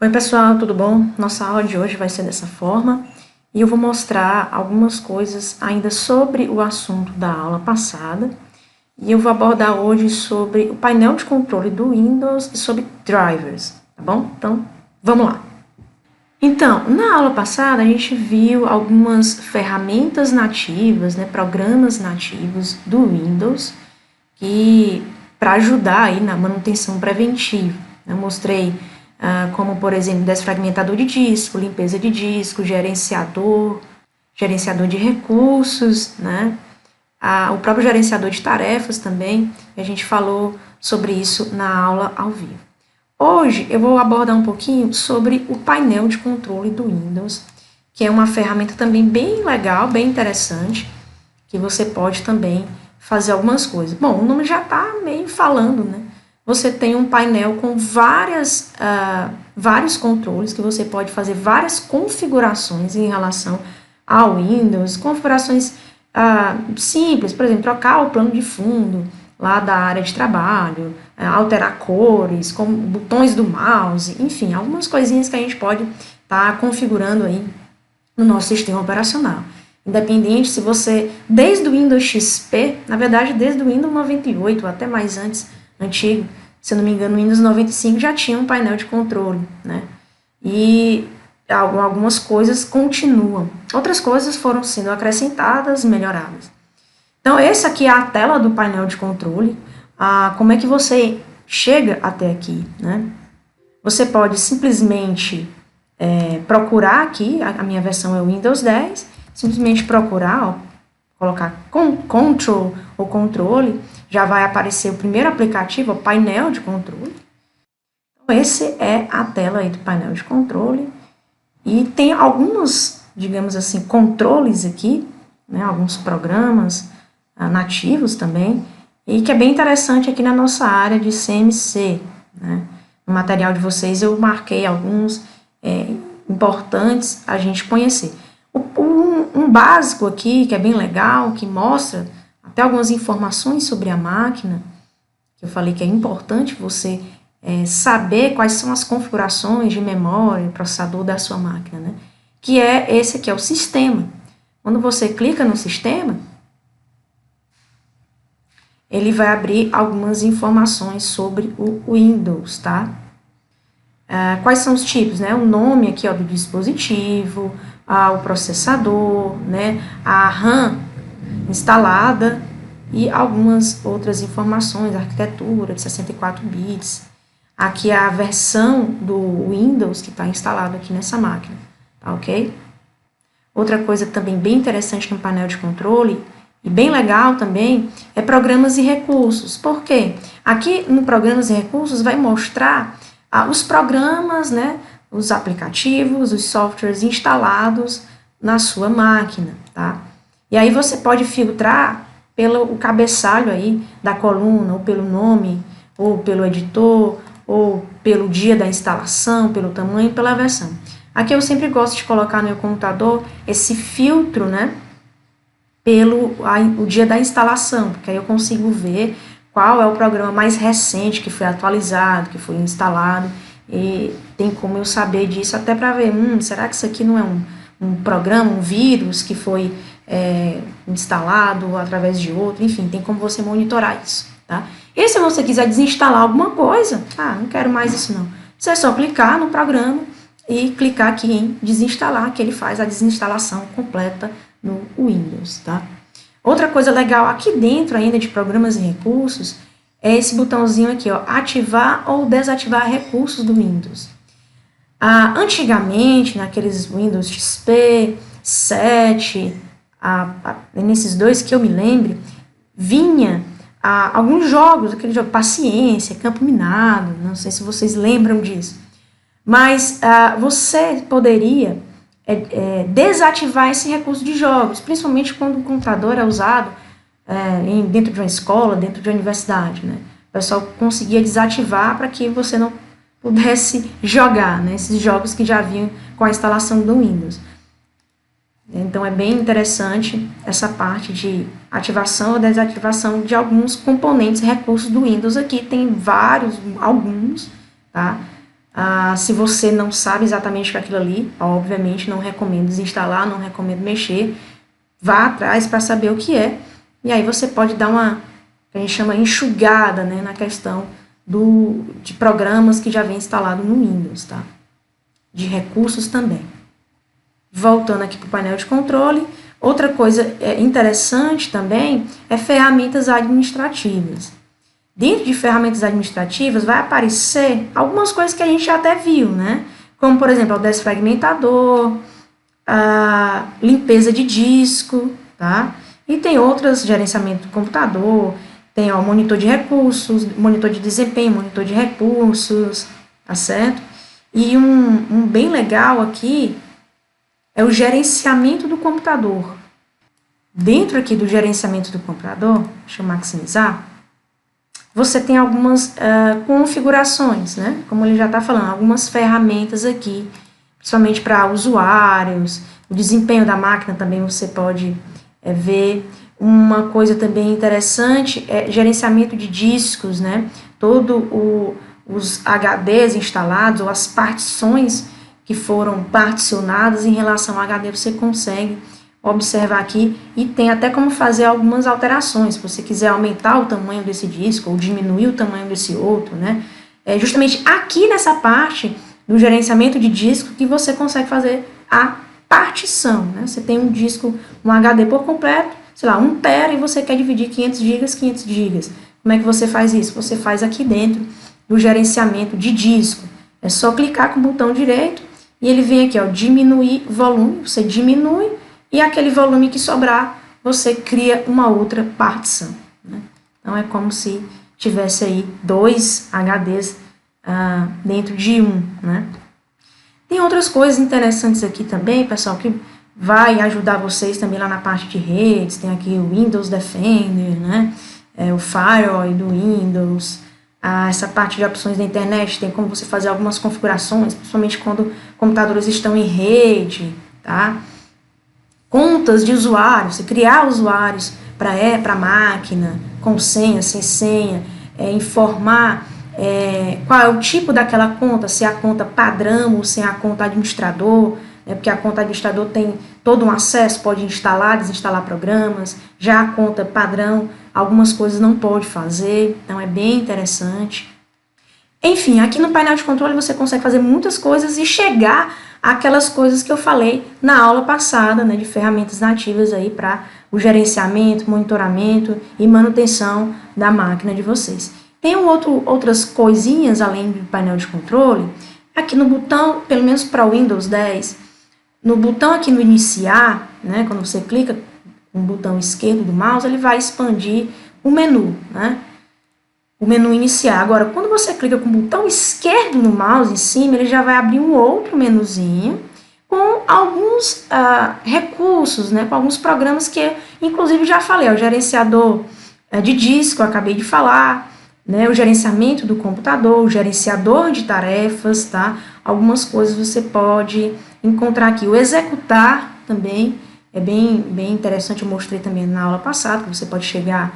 Oi pessoal, tudo bom? Nossa aula de hoje vai ser dessa forma e eu vou mostrar algumas coisas ainda sobre o assunto da aula passada e eu vou abordar hoje sobre o painel de controle do Windows e sobre drivers, tá bom? Então, vamos lá. Então, na aula passada a gente viu algumas ferramentas nativas, programas nativos do Windows que para ajudar aí na manutenção preventiva. Eu mostrei como, por exemplo, desfragmentador de disco, limpeza de disco, gerenciador de recursos, né? O próprio gerenciador de tarefas também, a gente falou sobre isso na aula ao vivo. Hoje eu vou abordar um pouquinho sobre o painel de controle do Windows, que é uma ferramenta também bem legal, bem interessante, que você pode também fazer algumas coisas. Bom, o nome já está meio falando, né? Você tem um painel com vários controles, que você pode fazer várias configurações em relação ao Windows, configurações simples, por exemplo, trocar o plano de fundo lá da área de trabalho, alterar cores, como botões do mouse, enfim, algumas coisinhas que a gente pode estar configurando aí no nosso sistema operacional. Independente se você, desde o Windows XP, na verdade desde o Windows 98, até mais antigo, se eu não me engano, no Windows 95 já tinha um painel de controle, né? E algumas coisas continuam. Outras coisas foram sendo acrescentadas, melhoradas. Então, essa aqui é a tela do painel de controle. Como é que você chega até aqui, né? Você pode simplesmente procurar aqui, a minha versão é o Windows 10, simplesmente procurar, colocar Control ou controle, já vai aparecer o primeiro aplicativo, o painel de controle. Então, esse é a tela aí do painel de controle. E tem alguns, digamos assim, controles aqui, né, alguns programas nativos também, e que é bem interessante aqui na nossa área de CMC, né? No material de vocês eu marquei alguns importantes a gente conhecer. Um básico aqui, que é bem legal, que mostra até algumas informações sobre a máquina, que eu falei que é importante você saber quais são as configurações de memória, processador da sua máquina, né? Que é esse aqui, é o sistema. Quando você clica no sistema, ele vai abrir algumas informações sobre o Windows, tá? Quais são os tipos, né? O nome aqui, ó, do dispositivo, o processador, né? A RAM instalada e algumas outras informações, arquitetura de 64 bits. Aqui é a versão do Windows que está instalado aqui nessa máquina, tá ok? Outra coisa também bem interessante no painel de controle, e bem legal também, é programas e recursos. Por quê? Aqui no programas e recursos vai mostrar os programas, né, os aplicativos, os softwares instalados na sua máquina, tá? E aí você pode filtrar pelo cabeçalho aí da coluna, ou pelo nome, ou pelo editor, ou pelo dia da instalação, pelo tamanho, pela versão. Aqui eu sempre gosto de colocar no meu computador esse filtro, né, pelo o dia da instalação, porque aí eu consigo ver qual é o programa mais recente que foi atualizado, que foi instalado, e tem como eu saber disso até para ver, será que isso aqui não é um programa, um vírus que foi instalado através de outro, enfim, tem como você monitorar isso, tá? E se você quiser desinstalar alguma coisa, não quero mais isso não, você é só clicar no programa e clicar aqui em desinstalar, que ele faz a desinstalação completa no Windows, tá? Outra coisa legal aqui dentro ainda de programas e recursos é esse botãozinho aqui, ó, ativar ou desativar recursos do Windows. Antigamente, naqueles Windows XP, 7, nesses dois que eu me lembre, vinha alguns jogos, aquele jogo Paciência, Campo Minado, não sei se vocês lembram disso, mas você poderia desativar esse recurso de jogos, principalmente quando o computador é usado dentro de uma escola, dentro de uma universidade, né? O pessoal conseguia desativar para que você não pudesse jogar, né, esses jogos que já vinham com a instalação do Windows. Então é bem interessante essa parte de ativação ou desativação de alguns componentes, recursos do Windows. Aqui tem alguns, tá? Se você não sabe exatamente o que é aquilo ali, obviamente não recomendo desinstalar, não recomendo mexer, vá atrás para saber o que é, e aí você pode dar uma, que a gente chama enxugada, né, na questão de programas que já vem instalado no Windows, tá? De recursos também. Voltando aqui para o painel de controle, outra coisa interessante também é ferramentas administrativas. Dentro de ferramentas administrativas vai aparecer algumas coisas que a gente já até viu, né? Como, por exemplo, o desfragmentador, a limpeza de disco, tá? E tem outras, gerenciamento do computador, tem o monitor de recursos, monitor de desempenho, monitor de recursos, tá certo? E um bem legal aqui é o gerenciamento do computador. Dentro aqui do gerenciamento do computador, deixa eu maximizar, você tem algumas configurações, né? Como ele já está falando, algumas ferramentas aqui, principalmente para usuários, o desempenho da máquina também você pode ver. Uma coisa também interessante é gerenciamento de discos, né? Os HDs instalados, ou as partições que foram particionadas em relação ao HD, você consegue observar aqui, e tem até como fazer algumas alterações, se você quiser aumentar o tamanho desse disco ou diminuir o tamanho desse outro, né? É justamente aqui nessa parte do gerenciamento de disco que você consegue fazer a partição, né? Você tem um disco, um HD por completo, sei lá, 1 TB, e você quer dividir 500 GB, 500 GB. Como é que você faz isso? Você faz aqui dentro do gerenciamento de disco. É só clicar com o botão direito e ele vem aqui, ó, diminuir volume, você diminui, e aquele volume que sobrar, você cria uma outra partição, né? Então, é como se tivesse aí 2 HDs dentro de um, né? Tem outras coisas interessantes aqui também, pessoal, que vai ajudar vocês também lá na parte de redes. Tem aqui o Windows Defender, né? O Firewall do Windows. Essa parte de opções da internet, tem como você fazer algumas configurações, principalmente quando computadores estão em rede, tá? Contas de usuários, você criar usuários para a máquina, com senha, sem senha, informar qual é o tipo daquela conta, se é a conta padrão ou se é a conta administrador, né, porque a conta administrador tem todo um acesso, pode instalar, desinstalar programas, já a conta padrão, algumas coisas não pode fazer, então é bem interessante. Enfim, aqui no painel de controle você consegue fazer muitas coisas e chegar àquelas coisas que eu falei na aula passada, né, de ferramentas nativas aí para o gerenciamento, monitoramento e manutenção da máquina de vocês. Tem outras coisinhas além do painel de controle, aqui no botão, pelo menos para o Windows 10, no botão aqui no iniciar, né, quando você clica com o botão esquerdo do mouse, ele vai expandir o menu, né? O menu iniciar. Agora, quando você clica com o botão esquerdo no mouse em cima, ele já vai abrir um outro menuzinho com alguns recursos, né, com alguns programas que, inclusive, já falei, o gerenciador de disco, eu acabei de falar, né, o gerenciamento do computador, o gerenciador de tarefas, tá? Algumas coisas você pode encontrar aqui. O executar também é bem interessante, eu mostrei também na aula passada, que você pode chegar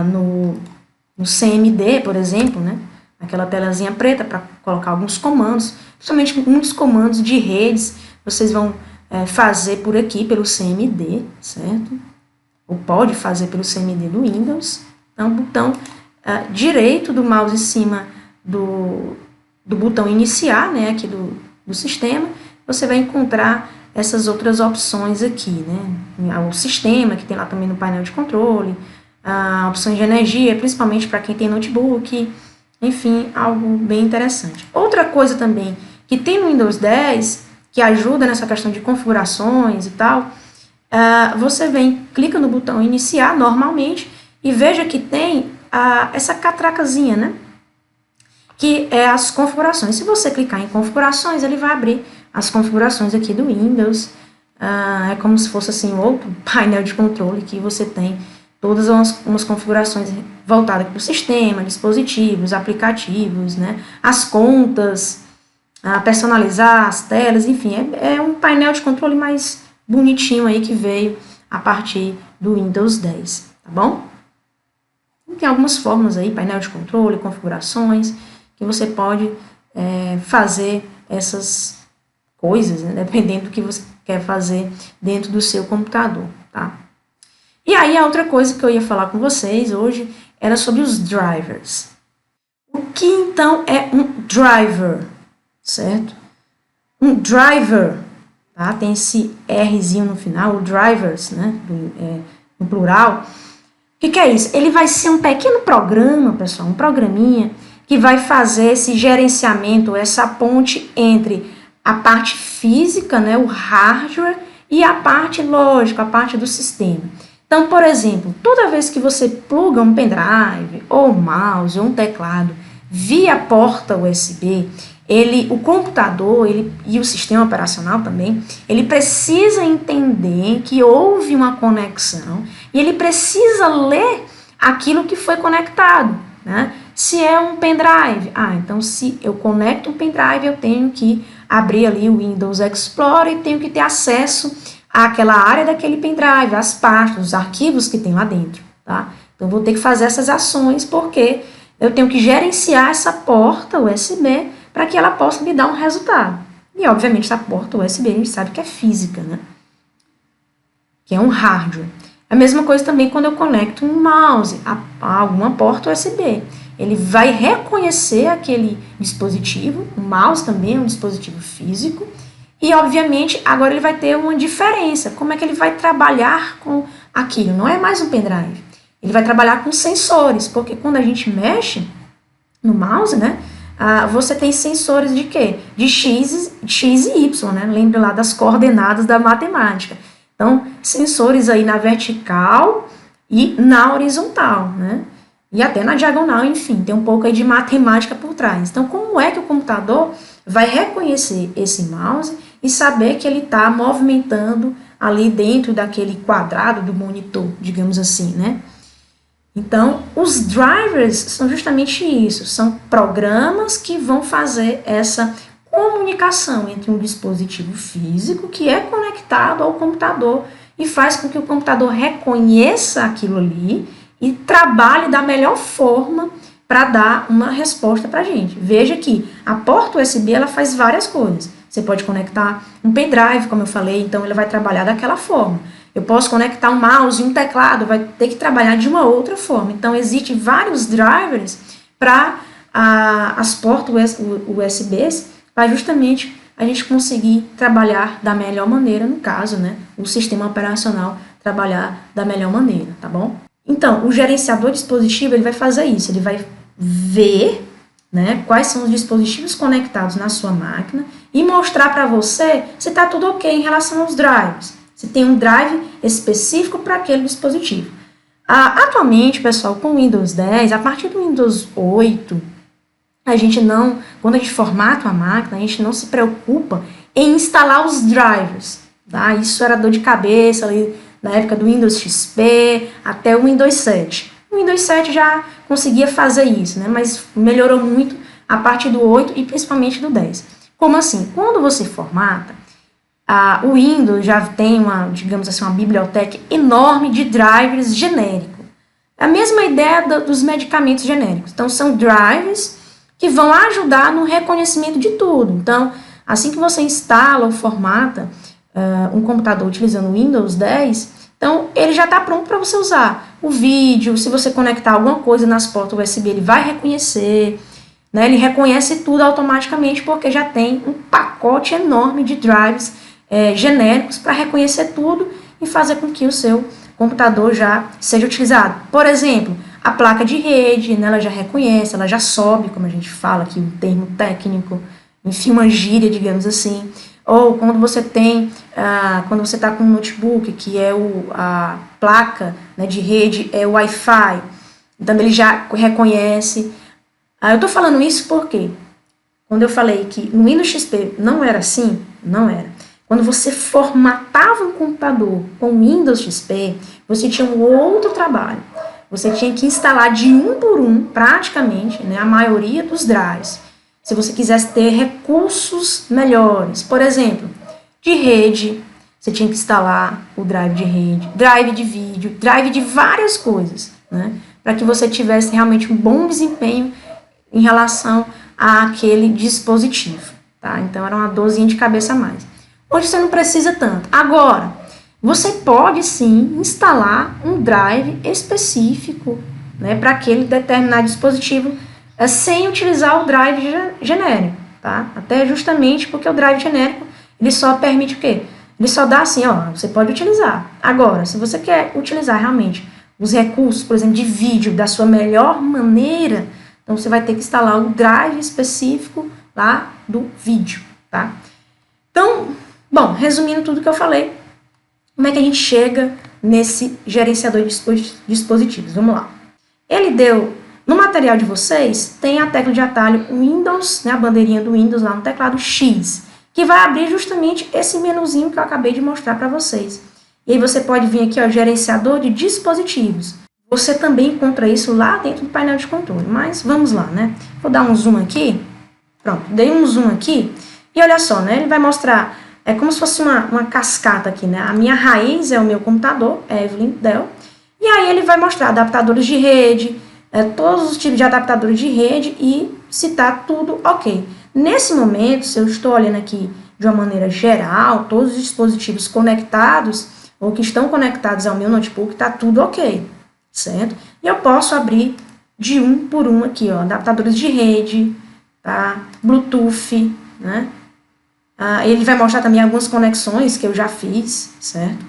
no CMD, por exemplo, né? Aquela telazinha preta para colocar alguns comandos, principalmente muitos comandos de redes, vocês vão fazer por aqui, pelo CMD, certo? Ou pode fazer pelo CMD do Windows. Então, o botão direito do mouse em cima do botão iniciar, né? Aqui do sistema, você vai encontrar essas outras opções aqui, né? O sistema, que tem lá também no painel de controle, opções de energia, principalmente para quem tem notebook, enfim, algo bem interessante. Outra coisa também que tem no Windows 10, que ajuda nessa questão de configurações e tal, você clica no botão iniciar normalmente e veja que tem essa catracazinha, né? Que é as configurações. Se você clicar em configurações, ele vai abrir as configurações aqui do Windows. É como se fosse assim outro painel de controle que você tem todas umas configurações voltadas para o sistema, dispositivos, aplicativos, né? As contas, personalizar as telas, enfim, é um painel de controle mais bonitinho aí que veio a partir do Windows 10, tá bom? Tem algumas formas aí, painel de controle, configurações, que você pode fazer essas coisas, né, dependendo do que você quer fazer dentro do seu computador, tá? E aí a outra coisa que eu ia falar com vocês hoje era sobre os drivers. O que então é um driver, certo? Um driver, tá? Tem esse Rzinho no final, o drivers, né, no plural. O que é isso? Ele vai ser um pequeno programa, pessoal, um programinha que vai fazer esse gerenciamento, essa ponte entre a parte física, né, o hardware, e a parte lógica, a parte do sistema. Então, por exemplo, toda vez que você pluga um pendrive, ou um mouse, ou um teclado via porta USB, o computador e o sistema operacional também, ele precisa entender que houve uma conexão e ele precisa ler aquilo que foi conectado, né? Se é um pendrive, então se eu conecto um pendrive, eu tenho que abrir ali o Windows Explorer e tenho que ter acesso àquela área daquele pendrive, as pastas, os arquivos que tem lá dentro, tá? Então, eu vou ter que fazer essas ações porque eu tenho que gerenciar essa porta USB para que ela possa me dar um resultado. E, obviamente, essa porta USB a gente sabe que é física, né? Que é um hardware. A mesma coisa também quando eu conecto um mouse a alguma porta USB. Ele vai reconhecer aquele dispositivo, o mouse também é um dispositivo físico, e, obviamente, agora ele vai ter uma diferença. Como é que ele vai trabalhar com aquilo? Não é mais um pendrive. Ele vai trabalhar com sensores, porque quando a gente mexe no mouse, né, você tem sensores de quê? De X e Y, né? Lembra lá das coordenadas da matemática. Então, sensores aí na vertical e na horizontal, né? E até na diagonal, enfim, tem um pouco aí de matemática por trás. Então, como é que o computador vai reconhecer esse mouse e saber que ele está movimentando ali dentro daquele quadrado do monitor, digamos assim, né? Então, os drivers são justamente isso, são programas que vão fazer essa comunicação entre um dispositivo físico que é conectado ao computador e faz com que o computador reconheça aquilo ali e trabalhe da melhor forma para dar uma resposta para a gente. Veja que a porta USB ela faz várias coisas. Você pode conectar um pendrive, como eu falei, então ele vai trabalhar daquela forma. Eu posso conectar um mouse e um teclado, vai ter que trabalhar de uma outra forma. Então, existem vários drivers para as portas USBs, para justamente a gente conseguir trabalhar da melhor maneira, no caso, né, o sistema operacional trabalhar da melhor maneira, tá bom? Então, o gerenciador de dispositivo, ele vai fazer isso, ele vai ver, né, quais são os dispositivos conectados na sua máquina e mostrar para você se está tudo ok em relação aos drivers. Se tem um drive específico para aquele dispositivo. Atualmente, pessoal, com o Windows 10, a partir do Windows 8, quando a gente formata a máquina, a gente não se preocupa em instalar os drivers. Tá? Isso era dor de cabeça ali na época do Windows XP até o Windows 7. O Windows 7 já conseguia fazer isso, né? Mas melhorou muito a partir do 8 e principalmente do 10. Como assim? Quando você formata, o Windows já tem digamos assim, uma biblioteca enorme de drivers genéricos. A mesma ideia dos medicamentos genéricos. Então, são drivers que vão ajudar no reconhecimento de tudo. Então, assim que você instala ou formata um computador utilizando o Windows 10, então ele já está pronto para você usar. O vídeo, se você conectar alguma coisa nas portas USB, ele vai reconhecer, né? Ele reconhece tudo automaticamente porque já tem um pacote enorme de drives genéricos para reconhecer tudo e fazer com que o seu computador já seja utilizado. Por exemplo, a placa de rede, né, ela já reconhece, ela já sobe, como a gente fala aqui, um termo técnico, enfim, uma gíria, digamos assim. Ou quando você quando você está com um notebook, que é a placa, né, de rede, é o Wi-Fi, então ele já reconhece. Eu estou falando isso porque, quando eu falei que no Windows XP não era assim, não era. Quando você formatava um computador com Windows XP, você tinha um outro trabalho. Você tinha que instalar de um por um, praticamente, né, a maioria dos drives. Se você quisesse ter recursos melhores, por exemplo, de rede, você tinha que instalar o drive de rede, drive de vídeo, drive de várias coisas, né, para que você tivesse realmente um bom desempenho em relação àquele dispositivo, tá? Então, era uma dorzinha de cabeça a mais. Hoje você não precisa tanto. Agora, você pode sim instalar um drive específico, né, para aquele determinado dispositivo, sem utilizar o drive genérico, tá? Até justamente porque o drive genérico, ele só permite o quê? Ele só dá assim, ó, você pode utilizar. Agora, se você quer utilizar realmente os recursos, por exemplo, de vídeo da sua melhor maneira, então você vai ter que instalar o drive específico lá do vídeo, tá? Então, bom, resumindo tudo que eu falei, como é que a gente chega nesse gerenciador de dispositivos? Vamos lá. Ele deu, no material de vocês, tem a tecla de atalho Windows, né, a bandeirinha do Windows lá no teclado X, que vai abrir justamente esse menuzinho que eu acabei de mostrar para vocês. E aí você pode vir aqui, ó, gerenciador de dispositivos. Você também encontra isso lá dentro do painel de controle, mas vamos lá, né? Vou dar um zoom aqui, pronto, dei um zoom aqui, e olha só, né, ele vai mostrar, é como se fosse uma cascata aqui, né? A minha raiz é o meu computador, Evelyn Dell, e aí ele vai mostrar adaptadores de rede, todos os tipos de adaptadores de rede e se tá tudo ok. Nesse momento, se eu estou olhando aqui de uma maneira geral, todos os dispositivos conectados ou que estão conectados ao meu notebook, está tudo ok, certo? E eu posso abrir de um por um aqui, ó, adaptadores de rede, tá? Bluetooth, né? Ele vai mostrar também algumas conexões que eu já fiz, certo?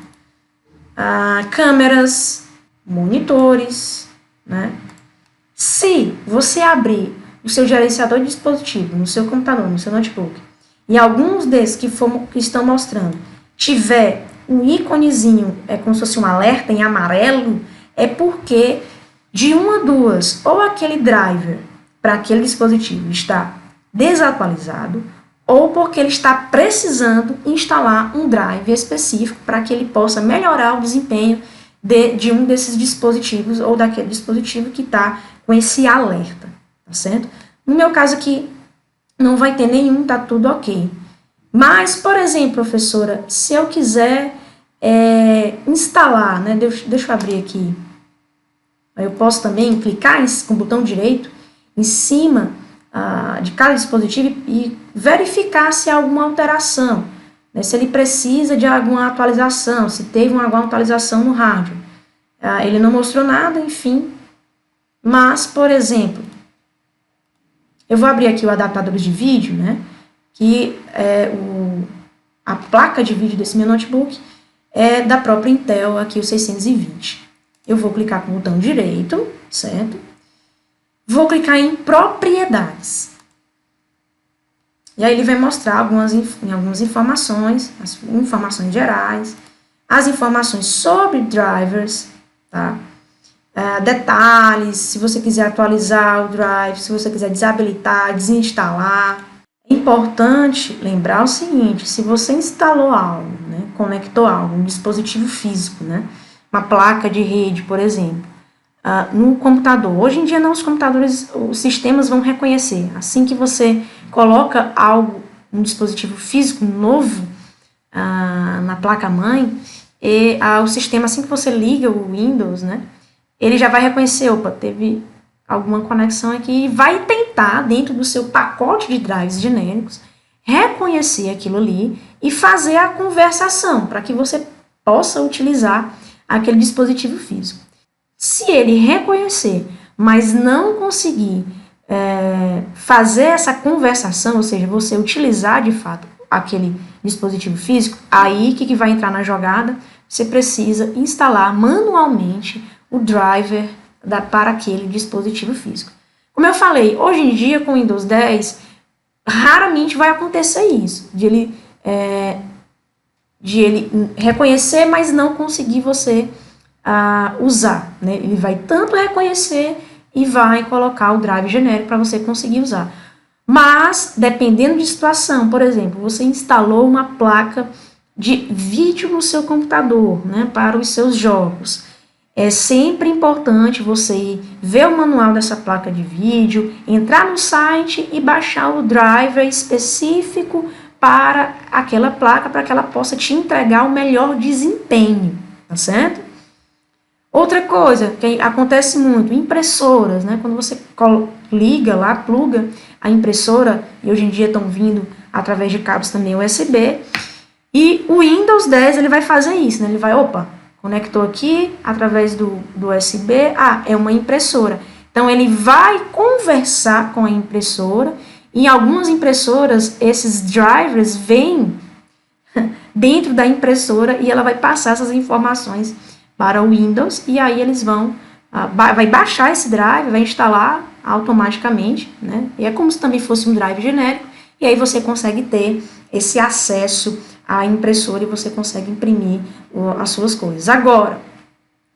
Câmeras, monitores, né? Se você abrir o seu gerenciador de dispositivo no seu computador, no seu notebook, e alguns desses que estão mostrando tiver um íconezinho, é como se fosse um alerta em amarelo, é porque de uma a duas, ou aquele driver para aquele dispositivo está desatualizado, ou porque ele está precisando instalar um drive específico para que ele possa melhorar o desempenho de um desses dispositivos ou daquele dispositivo que está com esse alerta, tá certo? No meu caso aqui, não vai ter nenhum, tá tudo ok. Mas, por exemplo, professora, se eu quiser instalar, né, deixa eu abrir aqui, eu posso também clicar com o botão direito em cima de cada dispositivo e verificar se há alguma alteração, né, se ele precisa de alguma atualização, se teve alguma atualização no hardware. Ele não mostrou nada, enfim, mas, por exemplo, eu vou abrir aqui o adaptador de vídeo, né, que é a placa de vídeo desse meu notebook é da própria Intel, aqui o 620. Eu vou clicar com o botão direito, certo? Vou clicar em propriedades. E aí ele vai mostrar algumas informações, as informações gerais, as informações sobre drivers, tá? Detalhes, se você quiser atualizar o drive, se você quiser desabilitar, desinstalar. É importante lembrar o seguinte, se você instalou algo, né, conectou algo, um dispositivo físico, né, uma placa de rede, por exemplo, no computador. Hoje em dia não, os computadores, os sistemas vão reconhecer. Assim que você coloca algo, um dispositivo físico novo na placa-mãe, o sistema, assim que você liga o Windows, né, ele já vai reconhecer, opa, teve alguma conexão aqui e vai tentar, dentro do seu pacote de drives genéricos, reconhecer aquilo ali e fazer a conversação para que você possa utilizar aquele dispositivo físico. Se ele reconhecer, mas não conseguir fazer essa conversação, ou seja, você utilizar de fato aquele dispositivo físico, aí o que vai entrar na jogada? Você precisa instalar manualmente o driver para aquele dispositivo físico. Como eu falei, hoje em dia com o Windows 10, raramente vai acontecer isso, de ele reconhecer, mas não conseguir você usar, né? Ele vai tanto reconhecer e vai colocar o drive genérico para você conseguir usar. Mas, dependendo de situação, por exemplo, você instalou uma placa de vídeo no seu computador, né, para os seus jogos. É sempre importante você ver o manual dessa placa de vídeo, entrar no site e baixar o driver específico para aquela placa, para que ela possa te entregar o melhor desempenho, tá certo? Outra coisa que acontece muito, impressoras, né? Quando você liga lá, pluga a impressora, e hoje em dia estão vindo através de cabos também USB, e o Windows 10 ele vai fazer isso, né? Ele vai, conectou aqui através do USB, é uma impressora. Então ele vai conversar com a impressora, e em algumas impressoras esses drivers vêm dentro da impressora e ela vai passar essas informações para o Windows, e aí eles vão, vai baixar esse drive, vai instalar automaticamente, né? E é como se também fosse um drive genérico, e aí você consegue ter esse acesso à impressora e você consegue imprimir as suas coisas. Agora,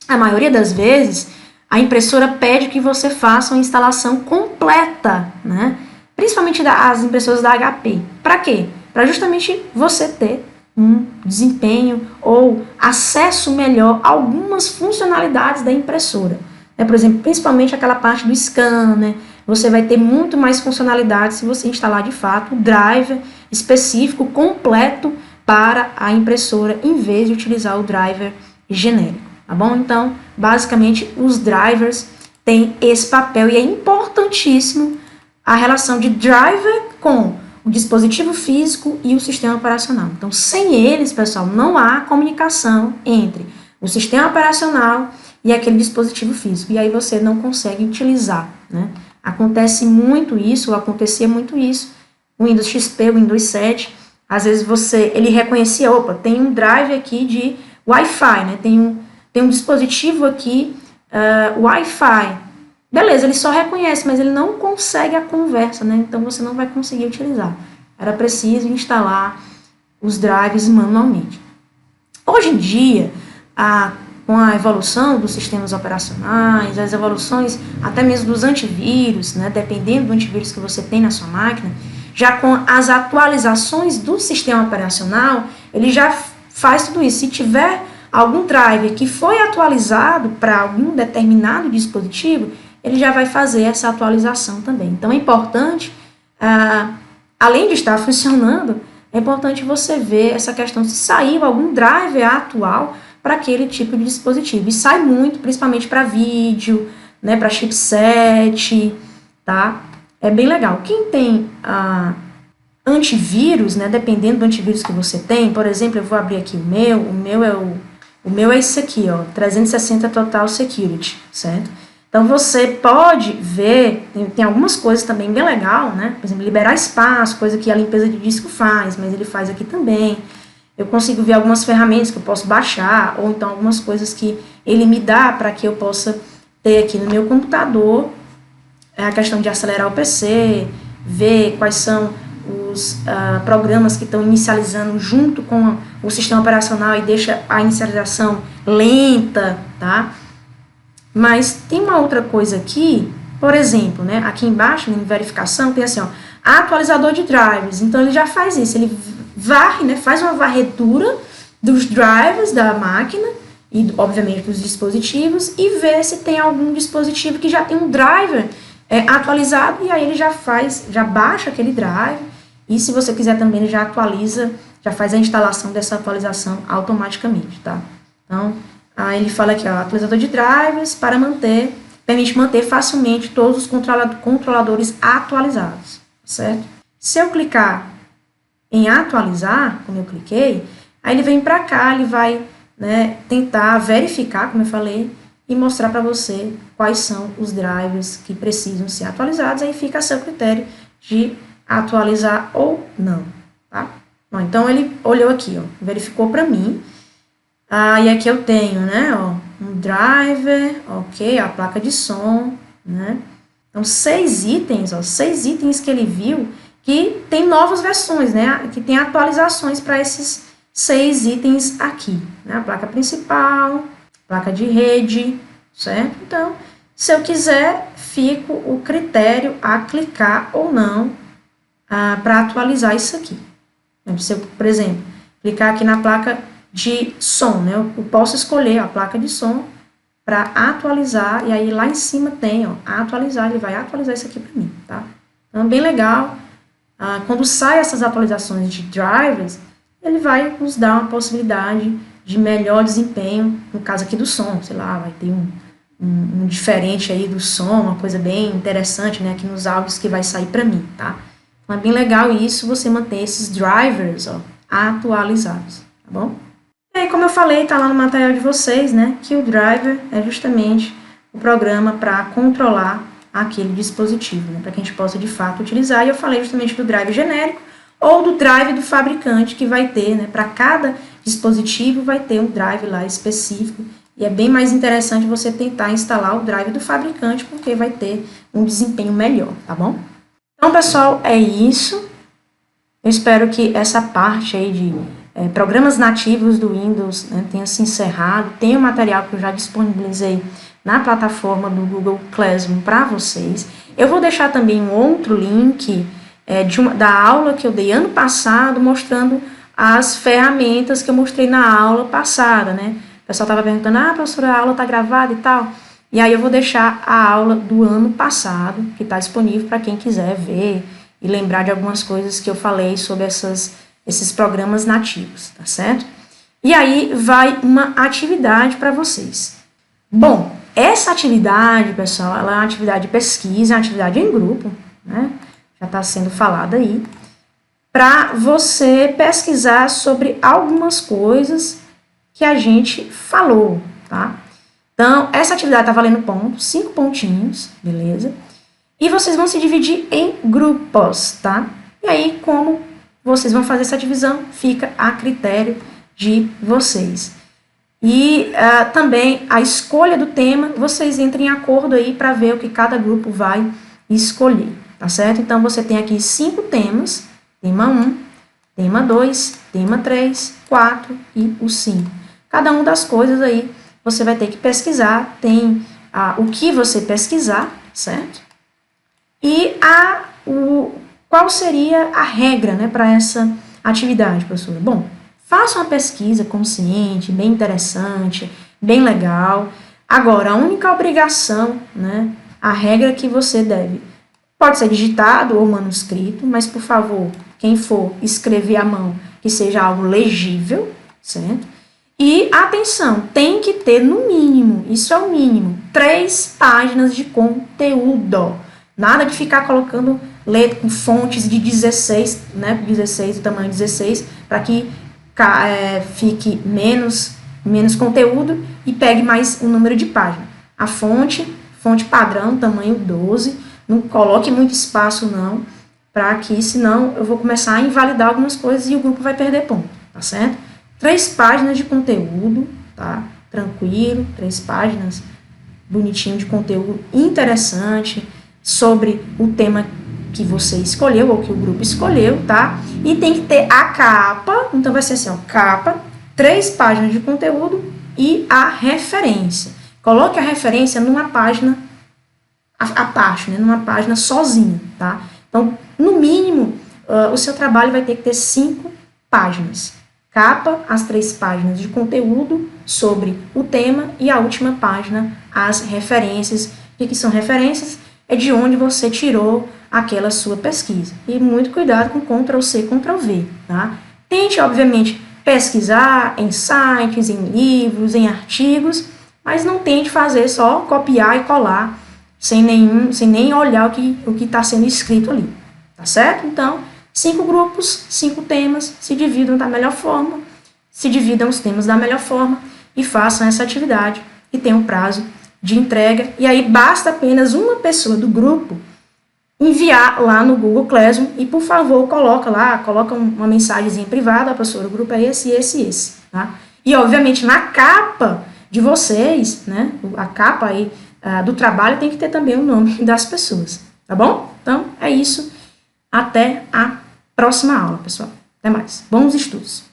a maioria das vezes, a impressora pede que você faça uma instalação completa, né? Principalmente as impressoras da HP. Para quê? Para justamente você ter um desempenho ou acesso melhor a algumas funcionalidades da impressora. Por exemplo, principalmente aquela parte do scanner, você vai ter muito mais funcionalidades se você instalar de fato o driver específico, completo para a impressora, em vez de utilizar o driver genérico, tá bom? Então, basicamente, os drivers têm esse papel e é importantíssimo a relação de driver com o dispositivo físico e o sistema operacional. Então, sem eles, pessoal, não há comunicação entre o sistema operacional e aquele dispositivo físico. E aí você não consegue utilizar, né? Acontece muito isso, ou acontecia muito isso, o Windows XP, o Windows 7, às vezes ele reconhecia, tem um drive aqui de Wi-Fi, né? Tem um dispositivo aqui, Wi-Fi. Beleza, ele só reconhece, mas ele não consegue a conversa, né? Então você não vai conseguir utilizar. Era preciso instalar os drives manualmente. Hoje em dia, com a evolução dos sistemas operacionais, as evoluções até mesmo dos antivírus, né? Dependendo do antivírus que você tem na sua máquina, já com as atualizações do sistema operacional, ele já faz tudo isso. Se tiver algum driver que foi atualizado para algum determinado dispositivo, ele já vai fazer essa atualização também. Então, é importante, além de estar funcionando, é importante você ver essa questão se saiu algum driver atual para aquele tipo de dispositivo. E sai muito, principalmente para vídeo, né, para chipset, tá? É bem legal. Quem tem antivírus, né, dependendo do antivírus que você tem, por exemplo, eu vou abrir aqui o meu é esse aqui, 360 Total Security, certo? Então, você pode ver, tem algumas coisas também bem legal, né? Por exemplo, liberar espaço, coisa que a limpeza de disco faz, mas ele faz aqui também. Eu consigo ver algumas ferramentas que eu posso baixar, ou então algumas coisas que ele me dá para que eu possa ter aqui no meu computador. É a questão de acelerar o PC, ver quais são os programas que estão inicializando junto com o sistema operacional e deixa a inicialização lenta, tá? Mas tem uma outra coisa aqui, por exemplo, né, aqui embaixo, em verificação, tem assim, atualizador de drivers. Então, ele já faz isso, ele varre, né, faz uma varredura dos drivers da máquina e, obviamente, dos dispositivos e vê se tem algum dispositivo que já tem um driver atualizado, e aí ele já baixa aquele drive, e se você quiser também, ele já atualiza, já faz a instalação dessa atualização automaticamente, tá? Então, aí ele fala aqui, atualizador de drivers permite manter facilmente todos os controladores atualizados, certo? Se eu clicar em atualizar, como eu cliquei, aí ele vem para cá, ele vai, né, tentar verificar, como eu falei, e mostrar para você quais são os drivers que precisam ser atualizados, aí fica a seu critério de atualizar ou não, tá? Bom, então ele olhou aqui, verificou para mim, e aqui eu tenho, né, um driver, ok, a placa de som, né? Então, 6 itens que ele viu que tem novas versões, né, que tem atualizações para esses 6 itens aqui, né, a placa principal, placa de rede, certo? Então, se eu quiser, fica o critério a clicar ou não para atualizar isso aqui. Se eu, por exemplo, clicar aqui na placa de som, né, eu posso escolher a placa de som para atualizar, e aí lá em cima tem, atualizar, ele vai atualizar isso aqui para mim, tá? Então, é bem legal. Quando sai essas atualizações de drivers, ele vai nos dar uma possibilidade de melhor desempenho, no caso aqui do som, sei lá, vai ter um diferente aí do som, uma coisa bem interessante, né, aqui nos áudios que vai sair para mim, tá? Então é bem legal isso, você manter esses drivers, ó, atualizados, tá bom? E aí, como eu falei, tá lá no material de vocês, né, que o driver é justamente o programa para controlar aquele dispositivo, né, para que a gente possa de fato utilizar. E eu falei justamente do drive genérico ou do drive do fabricante, que vai ter, né, para cada dispositivo vai ter um drive lá específico. E é bem mais interessante você tentar instalar o drive do fabricante, porque vai ter um desempenho melhor, tá bom? Então, pessoal, é isso. Eu espero que essa parte aí de programas nativos do Windows, né, tenha se encerrado. Tem o material que eu já disponibilizei na plataforma do Google Classroom para vocês. Eu vou deixar também um outro link da aula que eu dei ano passado, mostrando as ferramentas que eu mostrei na aula passada, né? O pessoal estava perguntando, professora, a aula está gravada e tal. E aí eu vou deixar a aula do ano passado, que está disponível para quem quiser ver e lembrar de algumas coisas que eu falei sobre esses programas nativos, tá certo? E aí vai uma atividade para vocês. Bom, essa atividade, pessoal, ela é uma atividade de pesquisa, é uma atividade em grupo, né? Já está sendo falada aí, para você pesquisar sobre algumas coisas que a gente falou, tá? Então, essa atividade está valendo pontos, 5 pontinhos, beleza? E vocês vão se dividir em grupos, tá? E aí, como vocês vão fazer essa divisão, fica a critério de vocês. E também a escolha do tema, vocês entrem em acordo aí para ver o que cada grupo vai escolher, tá certo? Então, você tem aqui 5 temas, tema 1, tema 2, tema 3, 4 e o 5. Cada uma das coisas aí você vai ter que pesquisar, tem o que você pesquisar, certo? E qual seria a regra, né, para essa atividade, professora? Bom, faça uma pesquisa consciente, bem interessante, bem legal. Agora, a única obrigação, né, a regra que você deve, pode ser digitado ou manuscrito, mas, por favor, quem for escrever à mão, que seja algo legível, certo? E, atenção, tem que ter, no mínimo, isso é o mínimo, 3 páginas de conteúdo. Nada de ficar colocando letra com fontes de 16, né, 16, o tamanho 16, para que fique menos conteúdo e pegue mais um número de página. A fonte padrão, tamanho 12, não coloque muito espaço não, para que, senão, eu vou começar a invalidar algumas coisas e o grupo vai perder ponto, tá certo? 3 páginas de conteúdo, tá? Tranquilo, 3 páginas, bonitinho de conteúdo interessante, sobre o tema que você escolheu, ou que o grupo escolheu, tá? E tem que ter a capa, então vai ser assim, ó, capa, 3 páginas de conteúdo e a referência. Coloque a referência numa página, a parte, né? Numa página sozinha, tá? Então, no mínimo, o seu trabalho vai ter que ter 5 páginas. Capa, as 3 páginas de conteúdo sobre o tema e a última página, as referências. O que são referências? É de onde você tirou aquela sua pesquisa. E muito cuidado com Ctrl+C, Ctrl+V, tá? Tente, obviamente, pesquisar em sites, em livros, em artigos, mas não tente fazer só copiar e colar sem nem olhar o que está sendo escrito ali, tá certo? Então, 5 grupos, 5 temas, se dividam da melhor forma, se dividam os temas da melhor forma e façam essa atividade e tenham prazo de entrega. E aí basta apenas uma pessoa do grupo enviar lá no Google Classroom e, por favor, coloca uma mensagenzinha privada, professor, o grupo é esse, esse e esse, tá? E, obviamente, na capa de vocês, né, a capa aí do trabalho tem que ter também o nome das pessoas, tá bom? Então, é isso. Até a próxima aula, pessoal. Até mais. Bons estudos!